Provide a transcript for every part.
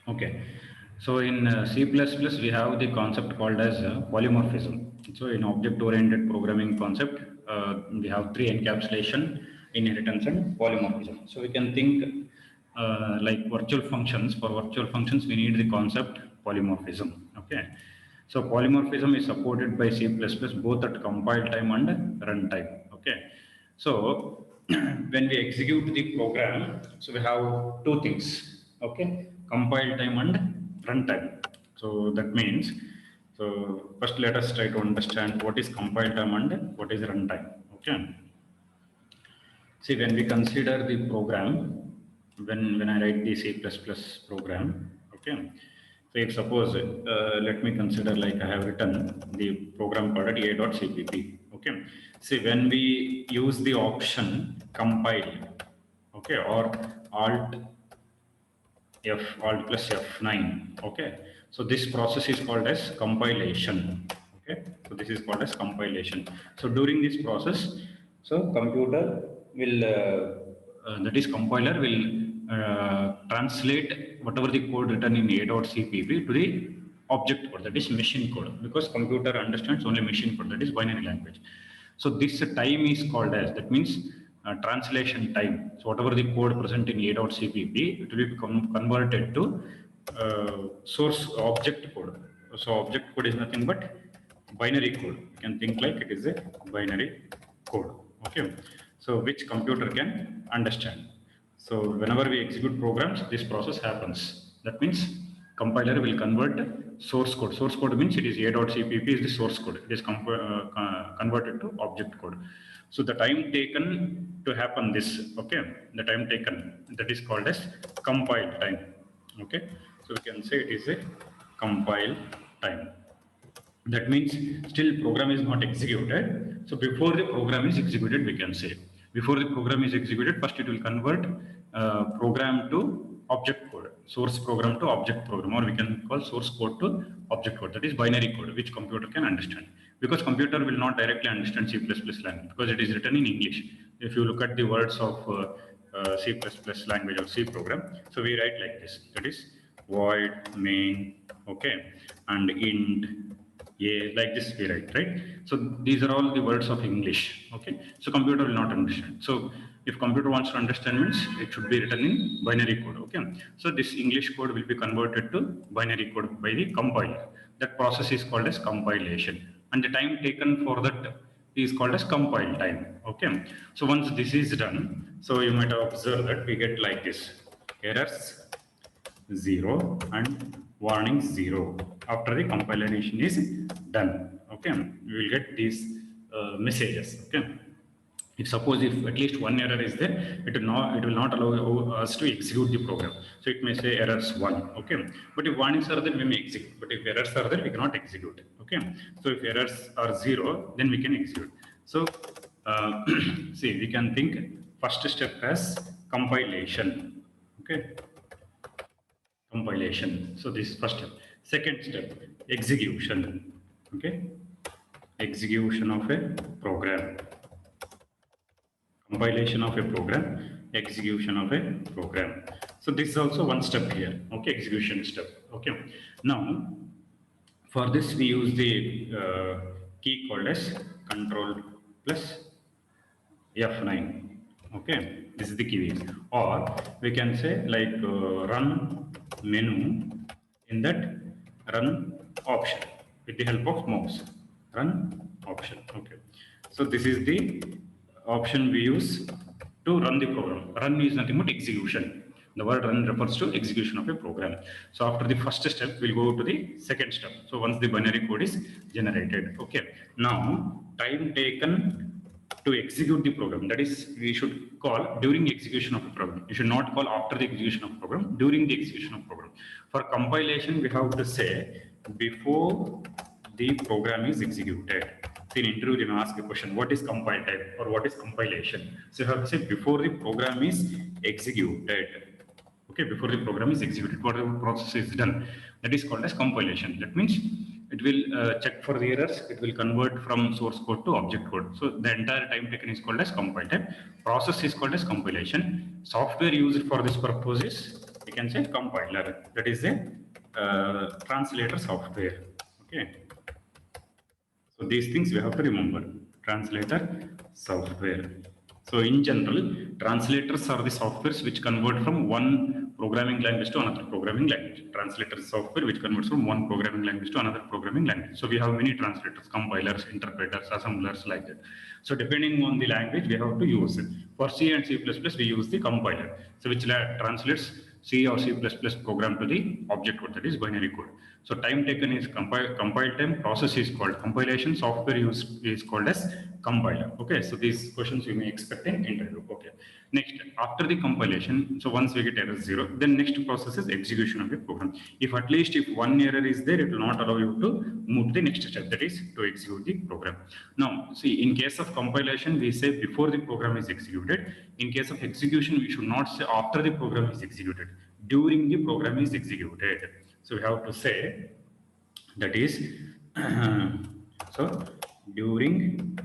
Okay, so in C++ we have the concept called as polymorphism. So in object-oriented programming concept, we have three: encapsulation, inheritance, and polymorphism. So we can think like virtual functions. For virtual functions, we need the concept polymorphism. Okay, so polymorphism is supported by C++ both at compile time and runtime. Okay, so when we execute the program, so we have two things. Okay, compile time and runtime. So that means, so first let us try to understand what is compile time and what is runtime. Okay, see, when we consider the program, when I write the C++ program, okay, so if suppose, let me consider like I have written the program called a.cpp, okay. See, when we use the option compile, okay, or alt plus F9, okay. So this process is called as compilation, okay. So this is called as compilation. So during this process, so computer will, that is compiler will translate whatever the code written in a.cpp to the object code, that is machine code, because computer understands only machine code, that is binary language. So this time is called as, that means translation time. So whatever the code present in a.cpp, it will be converted to source object code. So object code is nothing but binary code. You can think like it is a binary code. Okay. So which computer can understand. So whenever we execute programs, this process happens. That means compiler will convert source code. Source code means it is a.cpp is the source code. It is converted to object code. So the time taken to happen this, okay, the time taken, that is called as compile time. Okay, so we can say it is a compile time. That means still program is not executed. So before the program is executed, we can say before the program is executed, first it will convert program to object code, source program to object program, or we can call source code to object code. That is binary code, which computer can understand. Because computer will not directly understand C++ language because it is written in English. If you look at the words of C++ language or C program, so we write like this. That is void main, okay, and int like this we write, right? So these are all the words of English, okay? So computer will not understand. So if computer wants to understand means it should be written in binary code, okay? So this English code will be converted to binary code by the compiler. That process is called as compilation. And the time taken for that is called as compile time, okay? So once this is done, so you might have observed that we get like this, errors 0 and warning 0 after the compilation is done. Okay, we will get these messages. Okay, if suppose if at least one error is there, it will not allow us to execute the program. So it may say errors 1. Okay, but if warnings are there, we may execute. But if errors are there, we cannot execute. Okay, so if errors are 0, then we can execute. So see, we can think first step as compilation. Okay, compilation. So this is first step. Second step, execution. Okay, execution of a program. Compilation of a program, execution of a program. So this is also one step here. Okay, execution step. Okay. Now, for this we use the key called as control plus F9. Okay, this is the key. Or we can say like run menu, in that run option with the help of mouse. Run option. Okay. So this is the option we use to run the program. Run is nothing but execution. The word run refers to execution of a program. So after the first step, we'll go to the second step. So once the binary code is generated. Okay. Now time taken to execute the program. That is, we should call during execution of a program. You should not call after the execution of program, during the execution of program. For compilation, we have to say before the program is executed. So in interview, they may ask a question, what is compile time or what is compilation? So you have to say before the program is executed. Okay, before the program is executed, whatever process is done, that is called as compilation. That means it will check for the errors. It will convert from source code to object code. So the entire time taken is called as compile time. Process is called as compilation. Software used for this purpose is, we can say, compiler. That is a translator software. Okay. So these things we have to remember. Translator software. So in general, translators are the softwares which convert from one programming language to another programming language. Translator software which converts from one programming language to another programming language. So we have many translators, compilers, interpreters, assemblers, like that. So depending on the language, we have to use it. For C and C++, we use the compiler. So which translates C or C++ program to the object code, that is binary code. So time taken is compile time, process is called compilation, software used is called as compiler. Okay, so these questions you may expect in interview. Okay, next, after the compilation, so once we get error 0, then next process is execution of the program. If at least if one error is there, it will not allow you to move to the next step, that is to execute the program. Now, see, in case of compilation, we say before the program is executed. In case of execution, we should not say after the program is executed. During the program is executed. So we have to say, that is, so during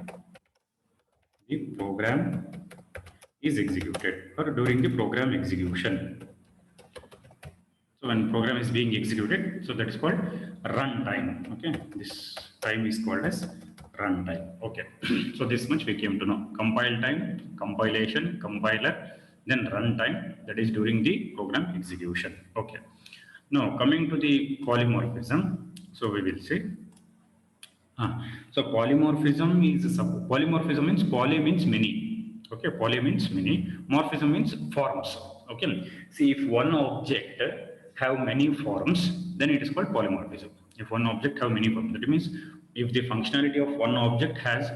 the program is executed, or during the program execution. So when program is being executed, so that is called runtime. Okay, this time is called as runtime. Okay, so this much we came to know: compile time, compilation, compiler, then runtime, that is during the program execution. Okay. Now coming to the polymorphism, so we will see. So polymorphism means poly means many. Okay, poly means many. Morphism means forms. Okay. See, if one object have many forms, then it is called polymorphism. If one object have many forms, that means if the functionality of one object has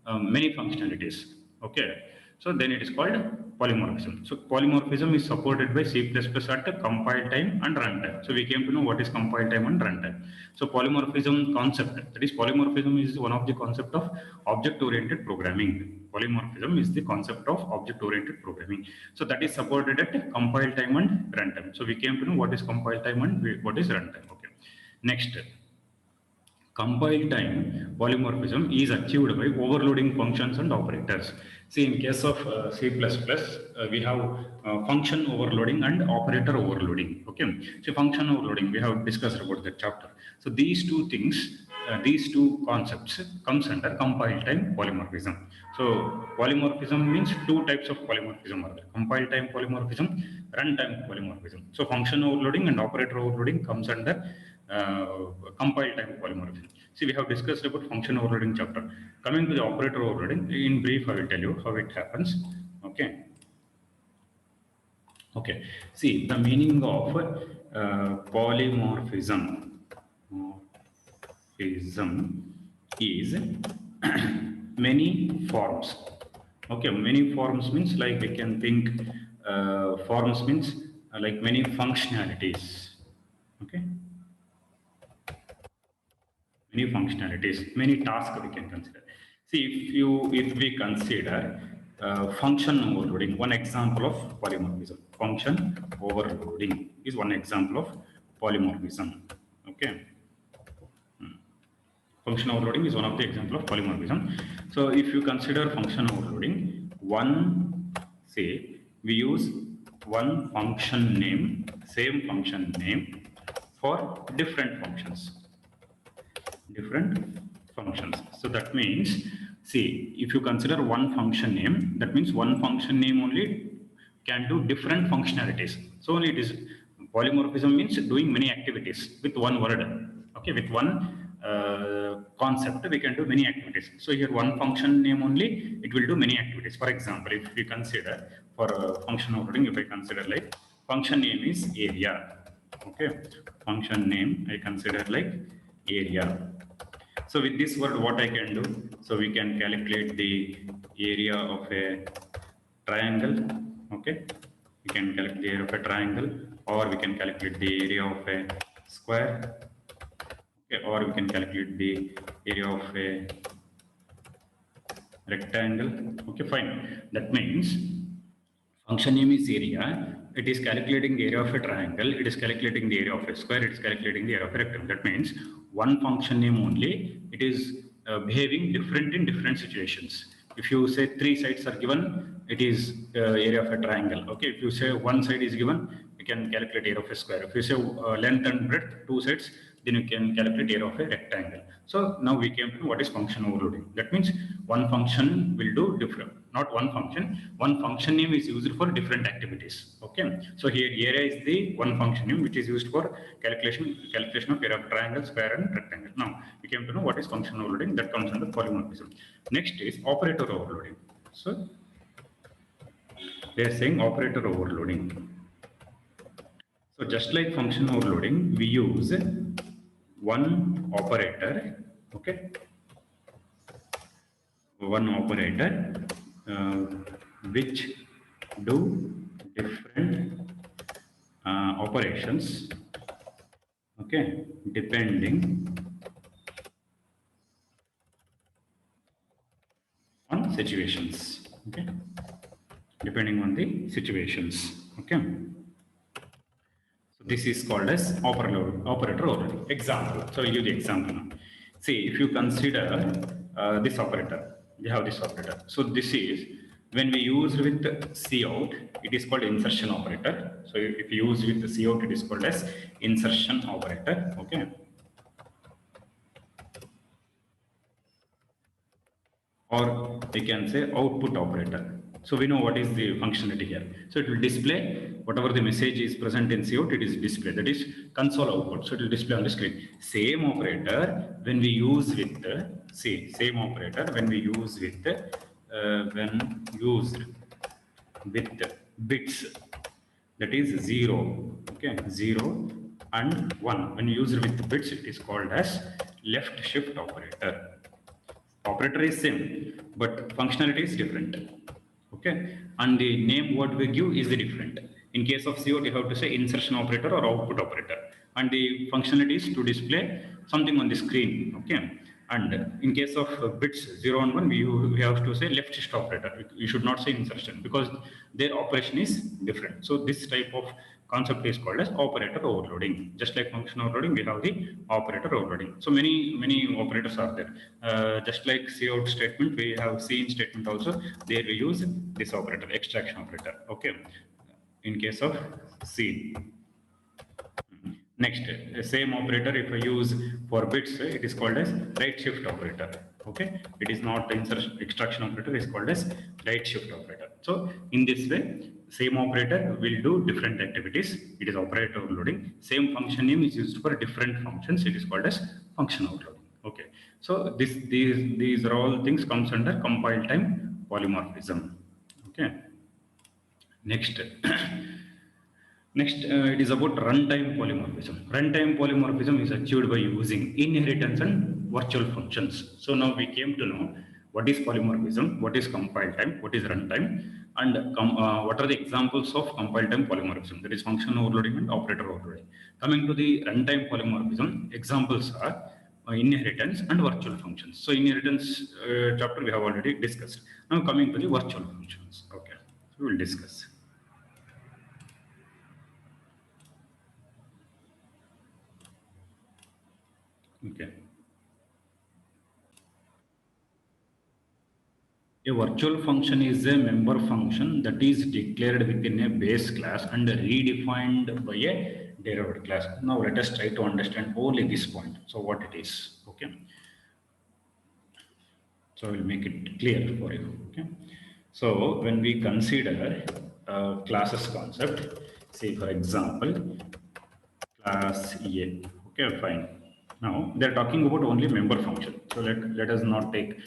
many functionalities. Okay. So then it is called polymorphism. So polymorphism is supported by C++ at compile time and runtime. So we came to know what is compile time and runtime. So polymorphism concept, that is polymorphism is one of the concept of object-oriented programming. Polymorphism is the concept of object-oriented programming. So that is supported at compile time and runtime. So we came to know what is compile time and what is runtime. Okay. Next. Compile time polymorphism is achieved by overloading functions and operators. See, in case of C++, we have function overloading and operator overloading. Okay, so function overloading, we have discussed about that chapter. So these two things, these two concepts comes under compile time polymorphism. So polymorphism means two types of polymorphism are there: compile time polymorphism, runtime polymorphism. So function overloading and operator overloading comes under compile time polymorphism. See, we have discussed about function overloading chapter. Coming to the operator overloading, in brief, I will tell you how it happens. Okay. Okay. See, the meaning of polymorphism is many forms. Okay, many forms means like we can think forms means like many functionalities. Okay. Many functionalities, many tasks we can consider. See, if we consider function overloading, one example of polymorphism. Function overloading is one example of polymorphism. Okay. Function overloading is one of the example of polymorphism. So if you consider function overloading, say we use one function name, same function name for different functions. So that means, see, if you consider one function name, that means one function name only can do different functionalities. So only it is polymorphism means doing many activities with one word. Okay, with one concept, we can do many activities. So here one function name only, it will do many activities. For example, if we consider for function overloading, if I consider like function name is area. Okay, function name I consider like area. So with this word, what I can do? So we can calculate the area of a triangle. Okay, we can calculate the area of a triangle, or we can calculate the area of a square. Okay, or we can calculate the area of a rectangle. Okay, fine. That means function name is area. it is calculating the area of a triangle, it is calculating the area of a square, it is calculating the area of a rectangle. That means one function name only, it is behaving different in different situations. If you say three sides are given, it is area of a triangle. Okay, if you say one side is given, you can calculate area of a square. If you say length and breadth, two sides, then you can calculate area of a rectangle. So now we came to what is function overloading. That means one function will do different, not one function name is used for different activities. Okay, so here area is the one function name which is used for calculation of area of triangle, square and rectangle. Now we came to know what is function overloading, that comes under polymorphism. Next is operator overloading. So they are saying operator overloading. So just like function overloading, we use one operator, okay, one operator which do different operations, okay, depending on situations, okay, depending on the situations, okay. So this is called as operator overloading. Example. So I'll give the example now. See, if you consider this operator, we have this operator. So this is when we use with cout, it is called insertion operator. So if you use with cout, it is called as insertion operator. Okay. Or we can say output operator. So we know what is the functionality here. So it will display whatever the message is present in cout, it is displayed. That is console output. So it will display on the screen. Same operator when we use with same operator when we use with when used with bits, that is 0, okay, 0 and 1. When used with bits, it is called as left shift operator. Operator is same, but functionality is different. Okay, and the name what we give is different. In case of cout, you have to say insertion operator or output operator, and the functionality is to display something on the screen. Okay, and in case of bits 0 and 1, we have to say left shift operator. You should not say insertion because their operation is different. So this type of concept is called as operator overloading. Just like function overloading, we have the operator overloading. So many operators are there. Just like cout statement, we have cin statement also. There we use this operator, extraction operator. Okay, in case of cin. Next, same operator if I use for bits, it is called as right shift operator. Okay, it is not insertion extraction operator, is called as right shift operator. So in this way, same operator will do different activities. It is operator overloading. Same function name is used for different functions. It is called as function overloading. Okay, so these are all things comes under compile time polymorphism. Okay, next. Next, it is about runtime polymorphism. Runtime polymorphism is achieved by using inheritance and virtual functions. So now we came to know what is polymorphism, what is compile time, what is runtime, and what are the examples of compile time polymorphism. That is function overloading and operator overloading. Coming to the runtime polymorphism, examples are inheritance and virtual functions. So inheritance chapter we have already discussed. Now coming to the virtual functions. Okay, so we will discuss. Okay. A virtual function is a member function that is declared within a base class and redefined by a derived class. Now let us try to understand only this point. So what it is, okay? So I will make it clear for you, okay? So when we consider classes concept, say for example, class A, okay, fine. Now they're talking about only member function. So let us not take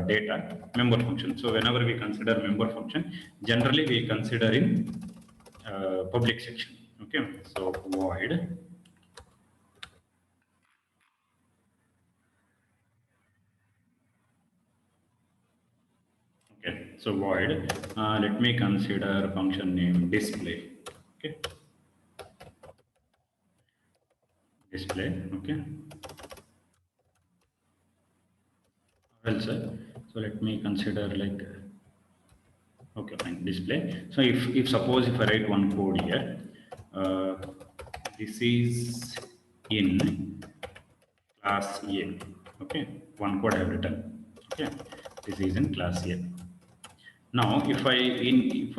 data, member function. So whenever we consider member function, generally we consider in public section. Okay, so void. Okay, so void. Let me consider function name display. Okay, display. Okay. Well, sir. So let me consider like Okay, fine. Display. So if suppose if I write one code here, uh, this is in class A. Okay, one code I have written. Okay, this is in class A. Now, if I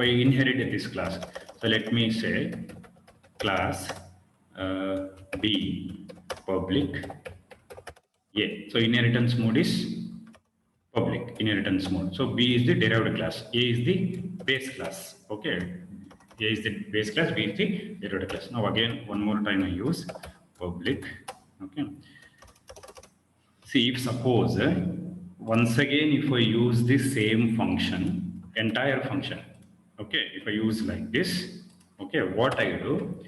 inherit this class, so let me say class uh, B public A. So inheritance mode is public inheritance mode. So B is the derived class, A is the base class. Okay, A is the base class, B is the derived class. Now again, one more time I use public. Okay. See, if suppose once again, if I use the same function, entire function, okay, if I use like this, okay, what I do,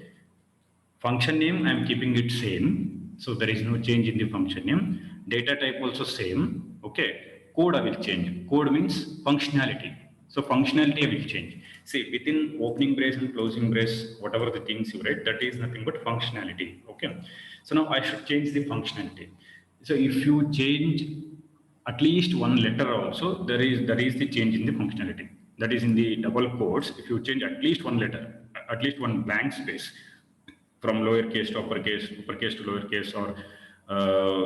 function name, I'm keeping it same. So there is no change in the function name. Data type also same. Okay. Code I will change. Code means functionality. So functionality I will change. See, within opening brace and closing brace, whatever the things you write, that is nothing but functionality. Okay. So now I should change the functionality. So if you change at least one letter also, there is the change in the functionality. That is in the double quotes. If you change at least one letter, at least one blank space, from lowercase to uppercase to lowercase, or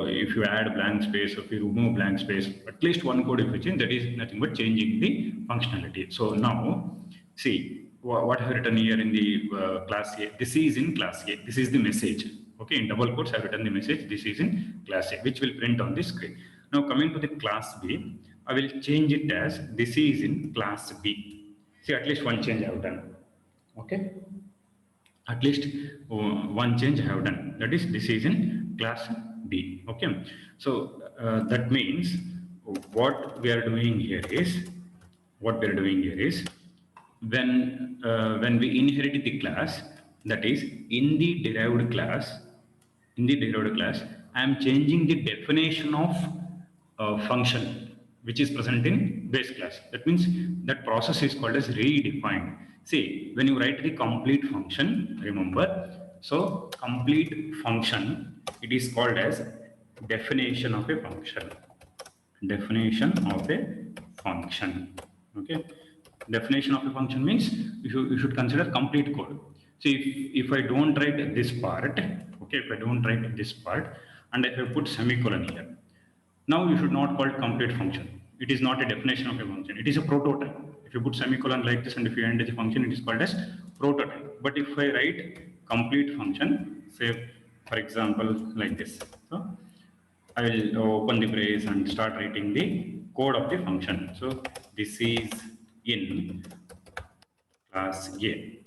if you add blank space, or if you remove blank space, at least one code if you change, that is nothing but changing the functionality. So now, see what I have written here in the class A. This is in class A. This is the message. Okay, in double quotes I have written the message. This is in class A, which will print on the screen. Now coming to the class B, I will change it as this is in class B. See, at least one change I have done. Okay, at least one change I have done. That is, this is in class B. Okay, so that means what we are doing here is when we inherit the class, that is in the derived class, I am changing the definition of function which is present in base class. That means that process is called as redefined. See, when you write the complete function, remember, so complete function, it is called as definition of a function. Definition of a function. Okay. Definition of a function means you should consider complete code. So if I don't write this part, okay, if I don't write this part and if I put semicolon here, now you should not call it complete function. It is not a definition of a function. It is a prototype. If you put semicolon like this and if you end the function, it is called as prototype. But if I write complete function, say for example like this, so I will open the brace and start writing the code of the function. So this is in class A.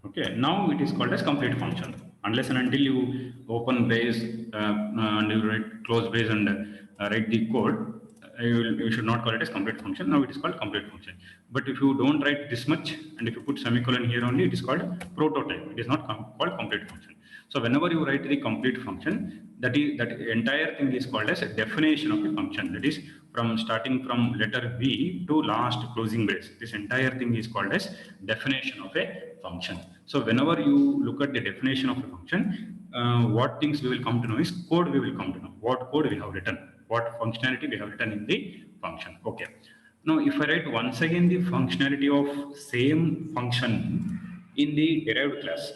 Okay, now it is called as complete function. Unless and until you open brace and you write close brace and write the code, you should not call it as complete function. Now it is called complete function. But if you don't write this much and if you put semicolon here only, it is called prototype. It is not called complete function. So whenever you write the complete function, that entire thing is called as a definition of a function. That is from starting from letter B to last closing brace. This entire thing is called as definition of a function. So whenever you look at the definition of a function, what things we will come to know is code we will come to know. What code we have written, what functionality we have written in the function. Okay. Now if I write once again the functionality of same function in the derived class,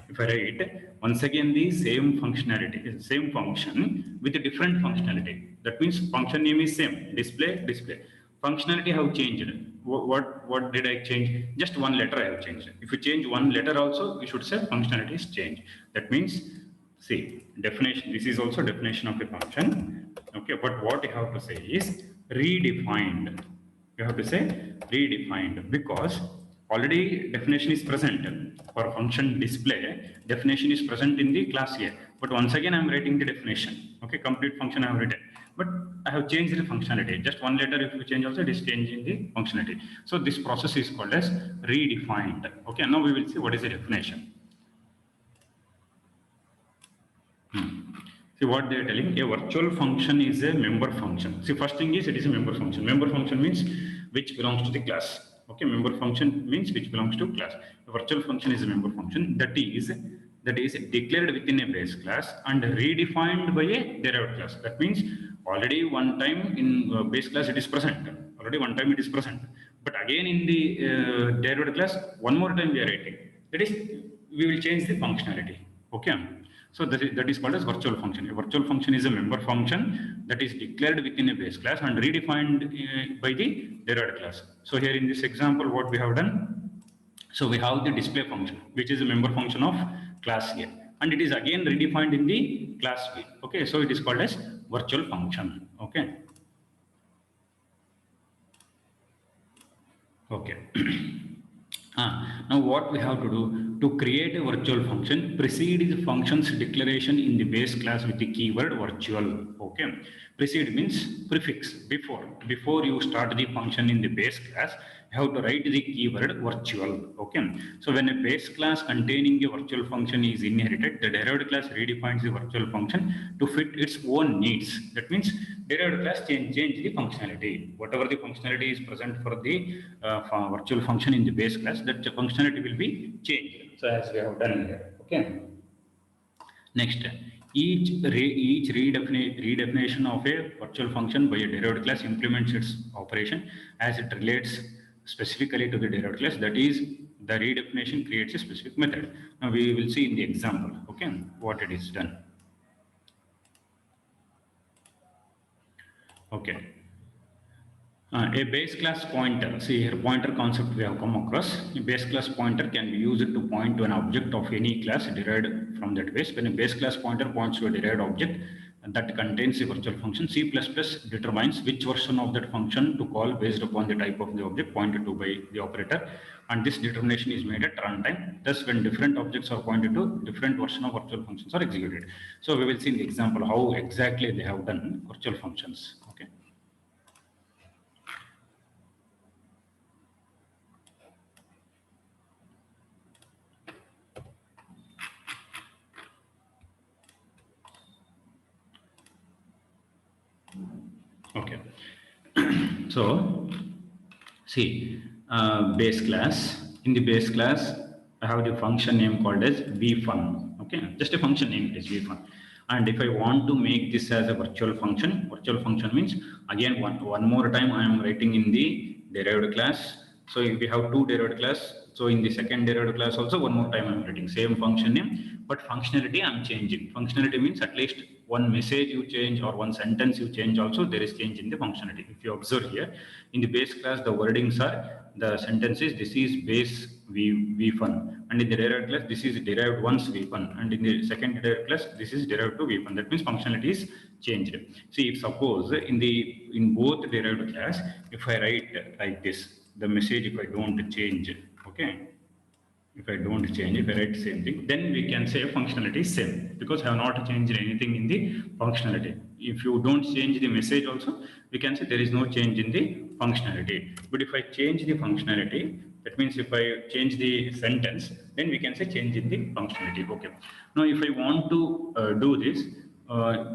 if I write once again the same functionality, same function with a different functionality, that means function name is same, display. Functionality have changed. What did I change? Just one letter I have changed. If you change one letter also, you should say functionality is changed. That means, see, definition, this is also definition of a function. Okay, but what you have to say is redefined. You have to say redefined because already definition is present for function display. Definition is present in the class here. But once again, I am writing the definition. Okay, complete function I have written. But I have changed the functionality. Just one letter, if you change also, it is changing the functionality. So this process is called as redefined. Okay, now we will see what is the definition. See what they are telling, a virtual function is a member function. See, first thing is it is a member function. Member function means which belongs to the class. Okay, member function means which belongs to class. A virtual function is a member function that is declared within a base class and redefined by a derived class. That means already one time in base class it is present. Already one time it is present. But again in the derived class, one more time we are writing. That is, we will change the functionality. Okay. So that is called as virtual function. A virtual function is a member function that is declared within a base class and redefined by the derived class. So here in this example, what we have done, so we have the display function, which is a member function of class A, and it is again redefined in the class B. Okay, so it is called as virtual function. Okay. Okay. Now what we have to do to create a virtual function, precede the function's declaration in the base class with the keyword virtual. Okay. Precede means prefix, before you start the function in the base class, you have to write the keyword virtual. Okay. So when a base class containing a virtual function is inherited, the derived class redefines the virtual function to fit its own needs. That means derived class change the functionality. Whatever the functionality is present for the virtual function in the base class, that the functionality will be changed. So as we have done here. Okay. Next, each redefinition of a virtual function by a derived class implements its operation as it relates specifically to the derived class. That is, the redefinition creates a specific method. Now we will see in the example, okay, what it is done. Okay. A base class pointer, see here pointer concept we have come across. A base class pointer can be used to point to an object of any class derived from that base. When a base class pointer points to a derived object that contains a virtual function, C++ determines which version of that function to call based upon the type of the object pointed to by the operator, and this determination is made at runtime. Thus, when different objects are pointed to, different version of virtual functions are executed. So we will see in the example how exactly they have done virtual functions. Okay. Okay. So, see, base class. In the base class, I have the function name called as vfun. Okay, just a function name, it is vfun. And if I want to make this as a virtual function means again one more time I am writing in the derived class. So if we have two derived class, so in the second derived class also one more time I am writing same function name, but functionality I am changing. Functionality means at least one message you change or one sentence you change also, there is change in the functionality. If you observe here, in the base class, the wordings are, the sentences, this is base vfun, and in the derived class, this is derived once vfun, and in the second derived class, this is derived to vfun. That means functionality is changed. See, if suppose in both derived class, if I write like this, the message, if I don't change, okay, if I don't change, if I write same thing, then we can say functionality is same, because I have not changed anything in the functionality. If you don't change the message also, we can say there is no change in the functionality. But if I change the functionality, that means if I change the sentence, then we can say change in the functionality. Okay. Now, if I want to do this,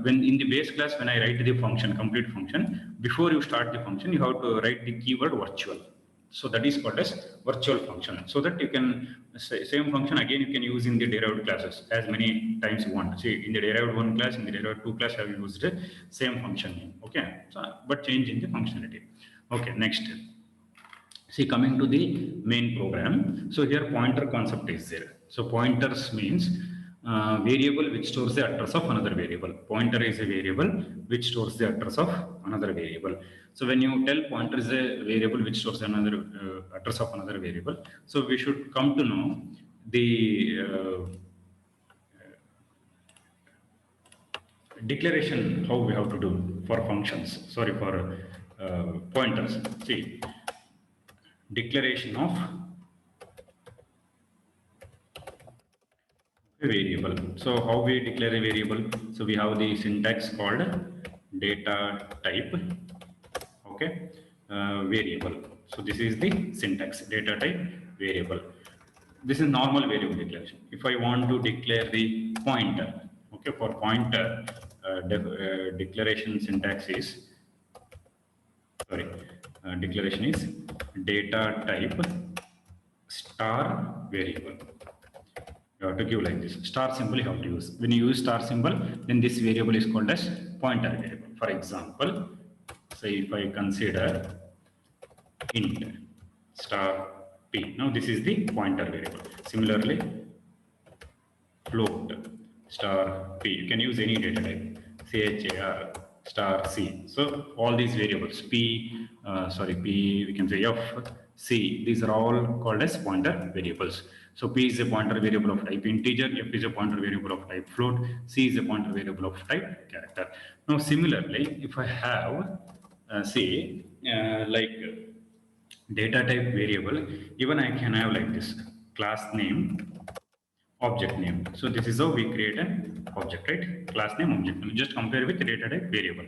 when in the base class, when I write the function, complete function, before you start the function, you have to write the keyword virtual. So that is called as virtual function. So that you can say same function again you can use in the derived classes as many times you want. See, in the derived 1 class, in the derived 2 class, I have used the same function name. Okay, so but change in the functionality. Okay, next. See, coming to the main program. So here pointer concept is there. So pointers means variable which stores the address of another variable. Pointer is a variable which stores the address of another variable. So when you tell pointer is a variable which stores another address of another variable, so we should come to know the declaration how we have to do for functions. Sorry, for pointers. See, declaration of a variable. So how we declare a variable? So we have the syntax called data type. Okay, variable. So this is the syntax, data type variable. This is normal variable declaration. If I want to declare the pointer, okay, for pointer, declaration syntax is, sorry, declaration is data type star variable. You have to give like this. Star symbol you have to use. When you use star symbol, then this variable is called as pointer variable. For example, say if I consider int, star p. Now this is the pointer variable. Similarly, float star p. You can use any data type, char star c. So all these variables p, p, we can say f, c, these are all called as pointer variables. So p is a pointer variable of type integer, f is a pointer variable of type float, c is a pointer variable of type character. Now similarly, if I have like data type variable, even I can have like this class name, object name. So this is how we create an object, right? Class name, object name. Just compare with data type variable.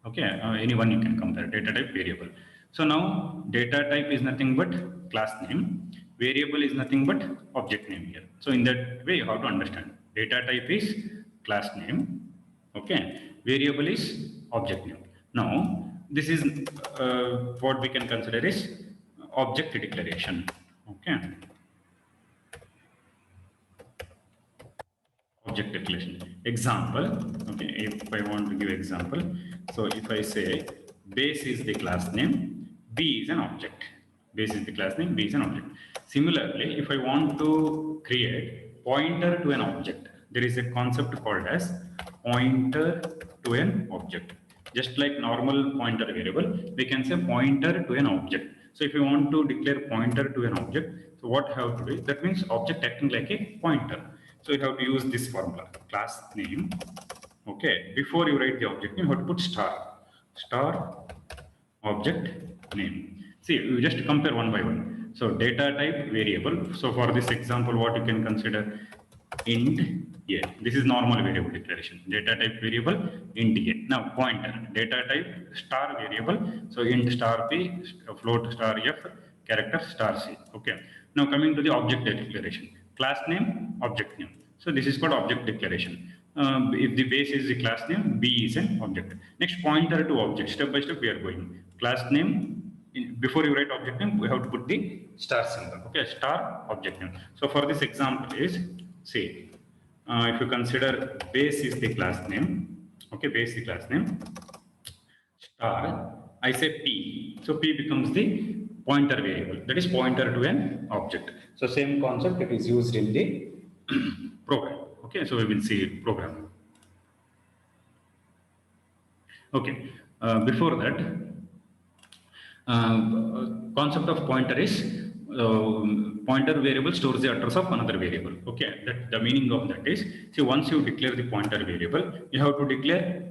Okay, anyone you can compare data type variable. So now data type is nothing but class name. Variable is nothing but object name here. So in that way, you have to understand. Data type is class name. Okay, variable is object name. Now this is what we can consider is object declaration. Okay. Object declaration. Example, okay, if I want to give example, so if I say base is the class name, B is an object. Base is the class name, B is an object. Similarly, if I want to create pointer to an object, there is a concept called as pointer to an object. Just like normal pointer variable, we can say pointer to an object. So if you want to declare pointer to an object, so what have to do? That means object acting like a pointer. So you have to use this formula, class name. Okay, before you write the object name, you have to put star object name. See, you just compare one by one. So data type variable. So for this example, what you can consider, int a. This is normal variable declaration. Data type variable int a. Now pointer, data type star variable. So int star p, float star f, character star c. Okay. Now coming to the object declaration, class name, object name. So this is called object declaration. If the base is the class name, B is an object. Next, pointer to object. Step by step we are going. Class name, before you write object name, we have to put the star symbol. Okay, star object name. So for this example is, say, if you consider base is the class name, okay, base is the class name, star, I say P. So P becomes the pointer variable. That is pointer to an object. So same concept that is used in the program. Okay, so we will see program. Okay, before that, concept of pointer is pointer variable stores the address of another variable. Okay, that the meaning of that is, see, once you declare the pointer variable, you have to declare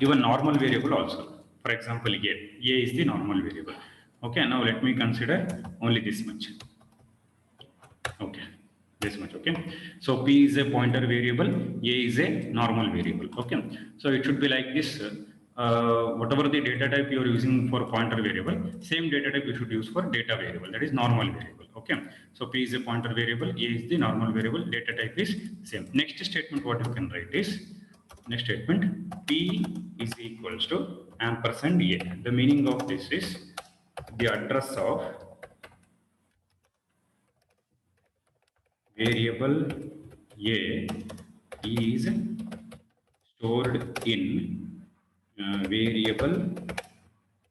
even normal variable also. For example, a is the normal variable. Okay, now let me consider only this much. Okay, this much. Okay, so p is a pointer variable, a is a normal variable. Okay, so it should be like this. Whatever the data type you are using for pointer variable, same data type you should use for data variable, that is normal variable. Okay, so p is a pointer variable, a is the normal variable, data type is same. Next statement what you can write is, next statement, p is equals to ampersand a. The meaning of this is the address of variable a is stored in variable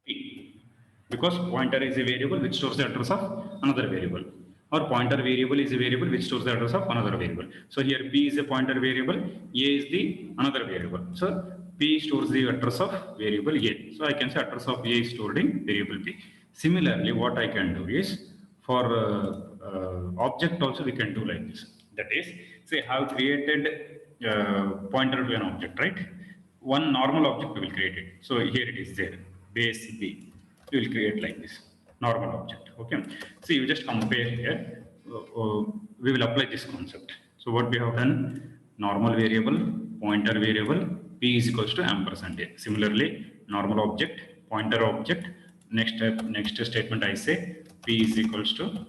p, because pointer is a variable which stores the address of another variable, or pointer variable is a variable which stores the address of another variable. So here p is a pointer variable, a is the another variable. So p stores the address of variable a. So I can say address of a is stored in variable p. Similarly, what I can do is, for object also we can do like this. That is, say I have created pointer to an object, right? One normal object we will create it. So here it is there, base b. We will create like this, normal object. Okay. So you just compare here. We will apply this concept. So what we have done, normal variable, pointer variable, p is equals to ampersand a. Similarly, normal object, pointer object. Next statement I say p is equals to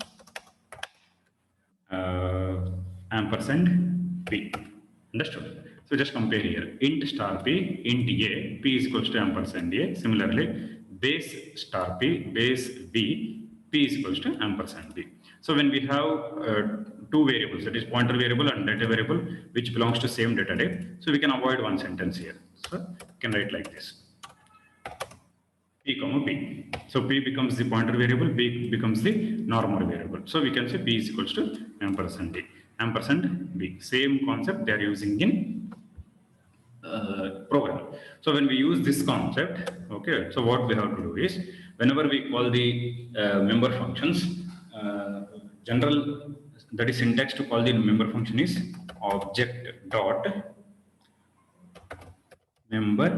ampersand p. Understood? So just compare here. Int star p, int a, p is equals to ampersand a. Similarly, base star p, base b, p is equals to ampersand b. So when we have two variables, that is pointer variable and data variable, which belongs to same data type, so we can avoid one sentence here. So you can write like this. P comma B. So P becomes the pointer variable, B becomes the normal variable. So we can say P is equals to ampersand D. Ampersand B. Same concept they are using in program. So when we use this concept, okay, so what we have to do is, whenever we call the member functions, general, that is syntax to call the member function is object dot member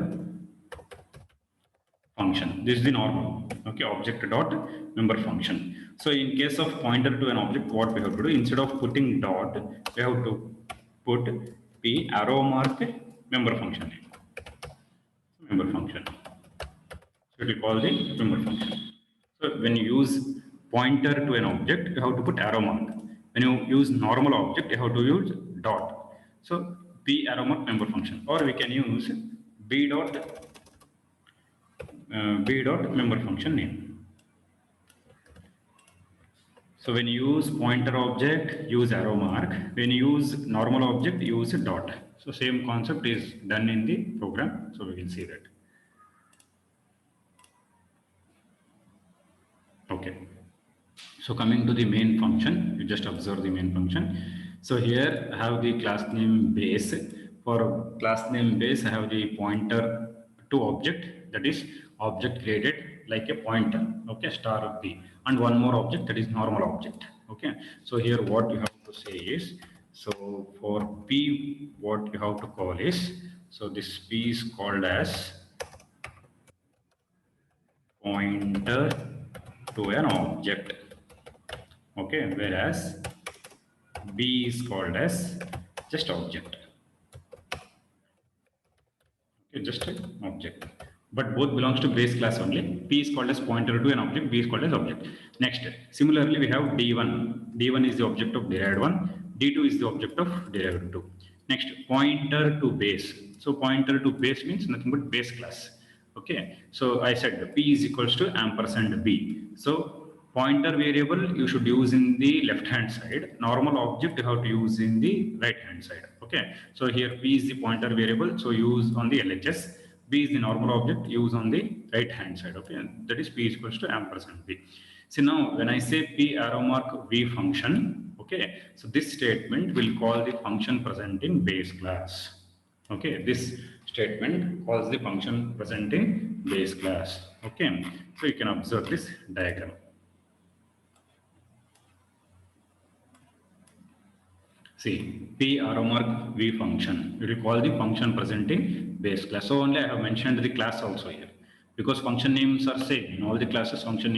function. This is the normal, okay, object dot member function. So in case of pointer to an object, what we have to do, instead of putting dot, we have to put p arrow mark member function name. Member function. So it will call the member function. So when you use pointer to an object, you have to put arrow mark. When you use normal object, you have to use dot. So p arrow mark member function, or we can use b dot member function name. So when you use pointer object, use arrow mark. When you use normal object, use dot. So same concept is done in the program. So we will see that. Okay. So coming to the main function, you just observe the main function. So here I have the class name base. For class name base, I have the pointer to object, that is object created like a pointer, okay, star of B, and one more object, that is normal object. Okay. So here what you have to say is, so for P, what you have to call is, so this P is called as pointer to an object, okay, whereas B is called as just object, okay, just an object, but both belongs to base class only. P is called as pointer to an object, B is called as object. Next, similarly we have D1. D1 is the object of derived 1, D2 is the object of derived 2. Next, pointer to base. So pointer to base means nothing but base class. Okay, so I said P is equals to ampersand B. So pointer variable you should use in the left hand side, normal object you have to use in the right hand side. Okay, so here P is the pointer variable, so use on the LHS. B is the normal object, use on the right hand side. Okay, that is P is equals to ampersand B. See now when I say P arrow mark V function, okay, so this statement will call the function present in base class. Okay, this statement calls the function present in base class. Okay, so you can observe this diagram. See, P arrow mark V function, we will call the function present in base class. So only I have mentioned the class also here, because function names are same in all the classes, function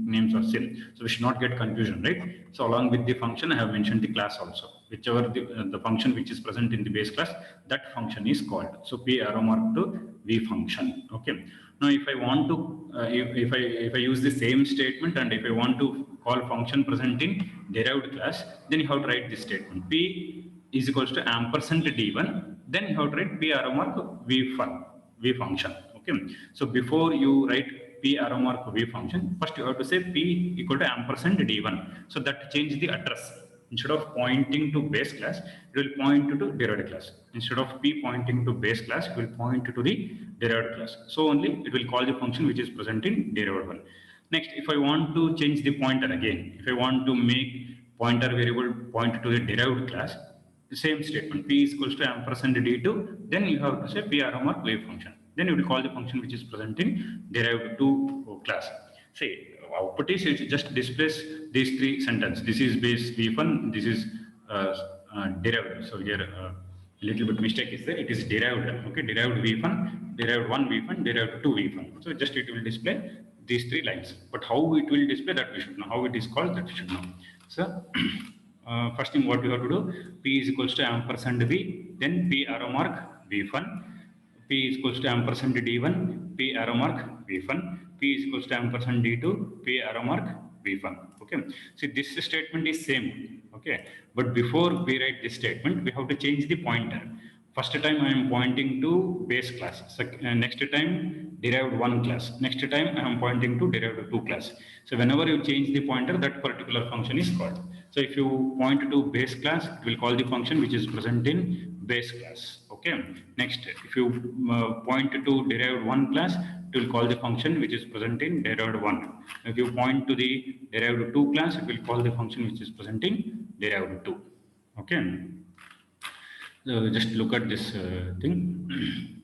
names are same, so we should not get confusion, right? So along with the function I have mentioned the class also, whichever the function which is present in the base class, that function is called. So P arrow mark to V function. Okay, now if I want to if I use the same statement, and if I want to call function present in derived class, then you have to write this statement, P is equals to ampersand D1, then you have to write P arrow mark V function. Okay, so before you write P arrow mark V function, first you have to say P equal to ampersand D1. So that change the address. Instead of pointing to base class, it will point to derived class. Instead of P pointing to base class, it will point to the derived class. So only it will call the function which is present in derived one. Next, if I want to change the pointer again, if I want to make pointer variable point to the derived class, the same statement, P is equals to ampersand D2, then you have to say P arrow mark wave function. Then you will call the function which is present in derived 2 class. Say, output is it just displays these three sentences. This is base V1, this is derived. So here a little bit mistake is there. It is derived. Okay, derived V1, derived 1 V1, derived 2 V1. So just it will display these three lines. But how it will display, that we should know. How it is called, that we should know. So first thing what you have to do, P is equals to ampersand V, then P arrow mark V1. P is equals to ampersand D1, P arrow mark V1, P is equals to ampersand D2, P arrow mark V1. Okay, see this statement is same. Okay, but before we write this statement, we have to change the pointer. First time I am pointing to base class, next time derived 1 class, next time I am pointing to derived 2 class. So whenever you change the pointer, that particular function is called. So if you point to base class, it will call the function which is present in base class. Okay. Okay. Next, if you point to derived 1 class, it will call the function which is present in derived 1. If you point to the derived 2 class, it will call the function which is present in derived 2. Okay. So just look at this thing.